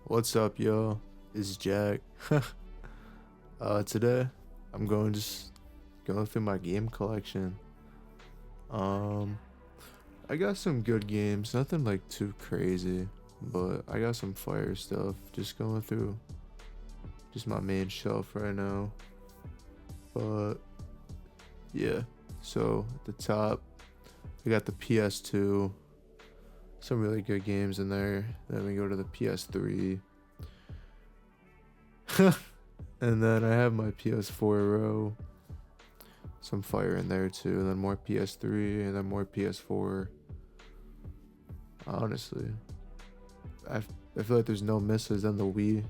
What's up, yo? It's Jack. Today I'm going through my game collection. Um, I got some good games, nothing like too crazy, but I got some fire stuff. Just going through just my main shelf right now. But yeah, so at the top I got the PS2. Some really good games in there. Then we go to the PS3. And then I have my PS4 row. Some fire in there too. And then more PS3 and then more PS4. Honestly, I feel like there's no misses on the Wii.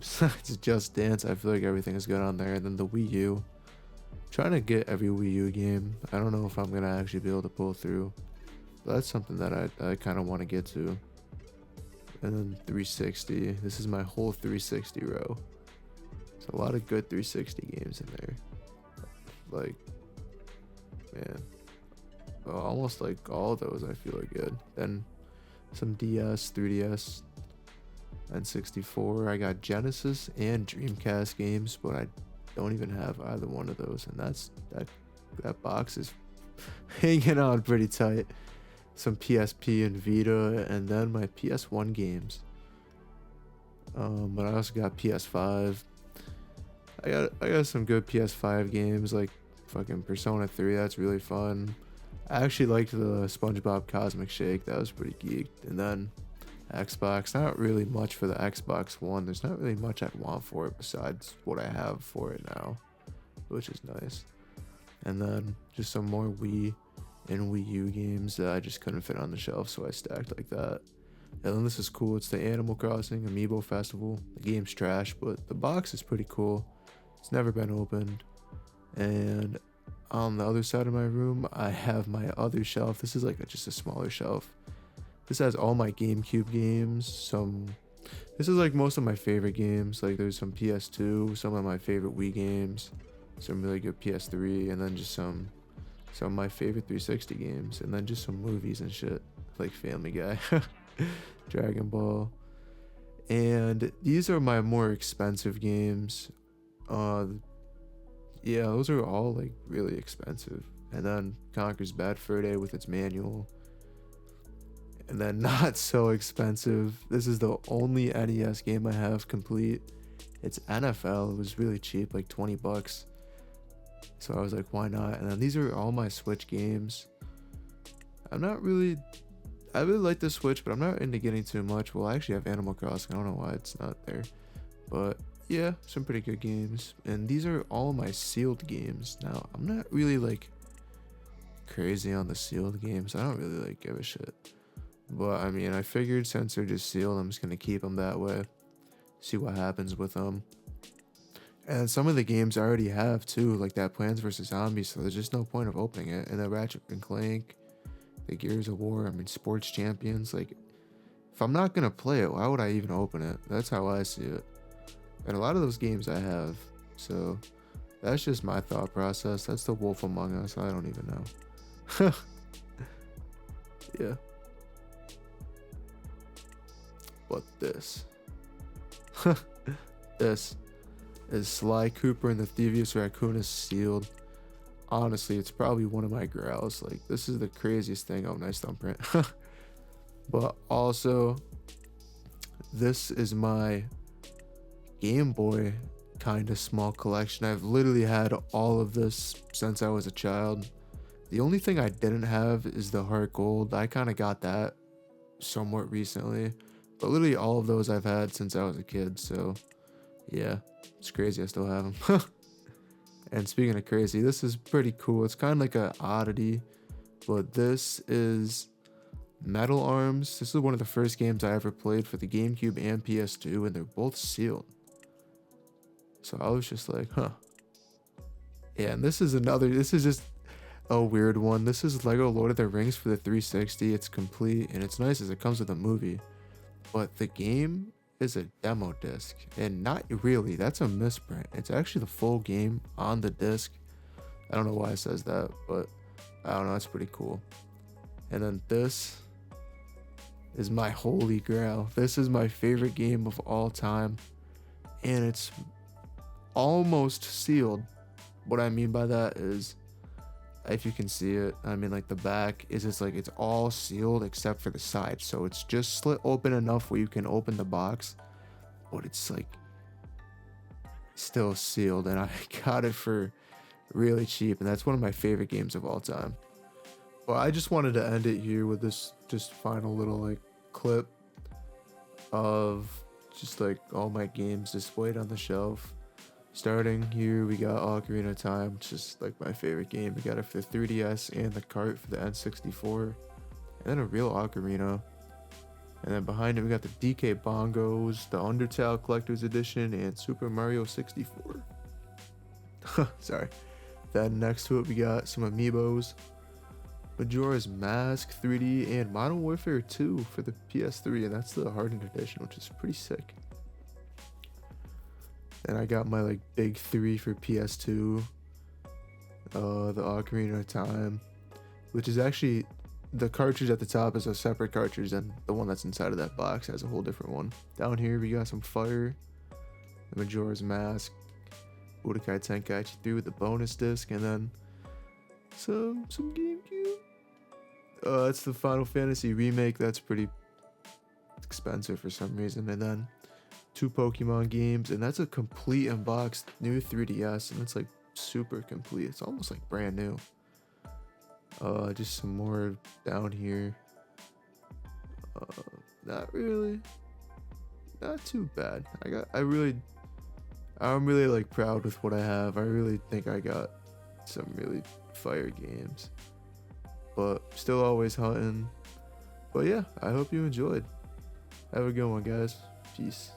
Besides Just Dance, I feel like everything is good on there. And then the Wii U. Trying to get every Wii U game. I don't know if I'm gonna actually be able to pull through. But that's something that I kind of want to get to. And then 360. This is my whole 360 row. There's a lot of good 360 games in there. Like, man. Well, almost like all of those I feel are good. Then some DS, 3DS, and 64. I got Genesis and Dreamcast games, but I don't even have either one of those. And that box is hanging on pretty tight. Some PSP and Vita, and then my PS1 games. But I also got PS5. I got some good PS5 games like fucking Persona 3. That's really fun. I actually liked the SpongeBob Cosmic Shake. That was pretty geeked. And then Xbox. Not really much for the Xbox One. There's not really much I'd want for it besides what I have for it now, which is nice. And then just some more Wii and Wii U games that I just couldn't fit on the shelf, so I stacked like that. And then this is cool. It's the Animal Crossing Amiibo Festival. The game's trash, but the box is pretty cool. It's never been opened. And on the other side of my room, I have my other shelf. This is like just a smaller shelf. This has all my GameCube games. This is like most of my favorite games. Like there's some PS2, some of my favorite Wii games, some really good PS3, and then just some of my favorite 360 games, and then just some movies and shit like Family Guy, Dragon Ball. And these are my more expensive games. Yeah, those are all like really expensive. And then Conker's Bad Fur Day with its manual. And then not so expensive. This is the only NES game I have complete. It's NFL. It was really cheap, like $20. So I was like, why not? And then these are all my Switch games. I really like the Switch, but I'm not into getting too much. Well, I actually have Animal Crossing. I don't know why it's not there. But yeah, some pretty good games. And these are all my sealed games. Now, I'm not really like crazy on the sealed games. I don't really like give a shit. But I mean, I figured since they're just sealed, I'm just going to keep them that way. See what happens with them. And some of the games I already have too, like that Plants vs. Zombies, so there's just no point of opening it. And the Ratchet and Clank, the Gears of War, I mean, Sports Champions. Like, if I'm not going to play it, why would I even open it? That's how I see it. And a lot of those games I have. So, that's just my thought process. That's the Wolf Among Us. I don't even know. Yeah. But this. This is Sly Cooper and the Thievius Raccoon is sealed. Honestly, it's probably one of my grails. Like, this is the craziest thing. Oh, nice thumbprint. But also, this is my Game Boy kind of small collection. I've literally had all of this since I was a child. The only thing I didn't have is the Heart Gold. I kind of got that somewhat recently. But literally all of those I've had since I was a kid. So, yeah. It's crazy I still have them. And speaking of crazy, this is pretty cool. It's kind of like an oddity, but this is Metal Arms. This is one of the first games I ever played for the GameCube and PS2, and they're both sealed. So I was just like, huh. Yeah, and this is just a weird one. This is Lego Lord of the Rings for the 360. It's complete, and it's nice as it comes with a movie. But the game is a demo disc, and not really, that's a misprint. It's actually the full game on the disc. I don't know why it says that, but I don't know, it's pretty cool. And then this is my holy grail. This is my favorite game of all time, and it's almost sealed. What I mean by that is, if you can see it, I mean, like, the back is just like it's all sealed except for the side, so it's just slit open enough where you can open the box, but it's like still sealed, and I got it for really cheap, and that's one of my favorite games of all time. Well, I just wanted to end it here with this just final little like clip of just like all my games displayed on the shelf. Starting here, we got Ocarina of Time, just like my favorite game. We got it for the 3DS and the cart for the N64, and then a real Ocarina. And then behind it, we got the DK Bongos, the Undertale Collector's Edition, and Super Mario 64. Sorry. Then next to it, we got some amiibos, Majora's Mask 3D, and Modern Warfare 2 for the PS3, and that's the Hardened Edition, which is pretty sick. And I got my like big 3 for PS2, the Ocarina of Time, which is actually, the cartridge at the top is a separate cartridge, and the one that's inside of that box has a whole different one. Down here we got some Fire, the Majora's Mask, Budokai Tenkaichi 3 with the bonus disc, and then some GameCube. It's the Final Fantasy remake. That's pretty expensive for some reason. And then 2 Pokemon games, and that's a complete unboxed new 3DS, and it's like super complete. It's almost like brand new. Just some more down here. Not really, not too bad. I'm really like proud with what I have. I really think I got some really fire games, but still always hunting. But yeah, I hope you enjoyed. Have a good one, guys. Peace.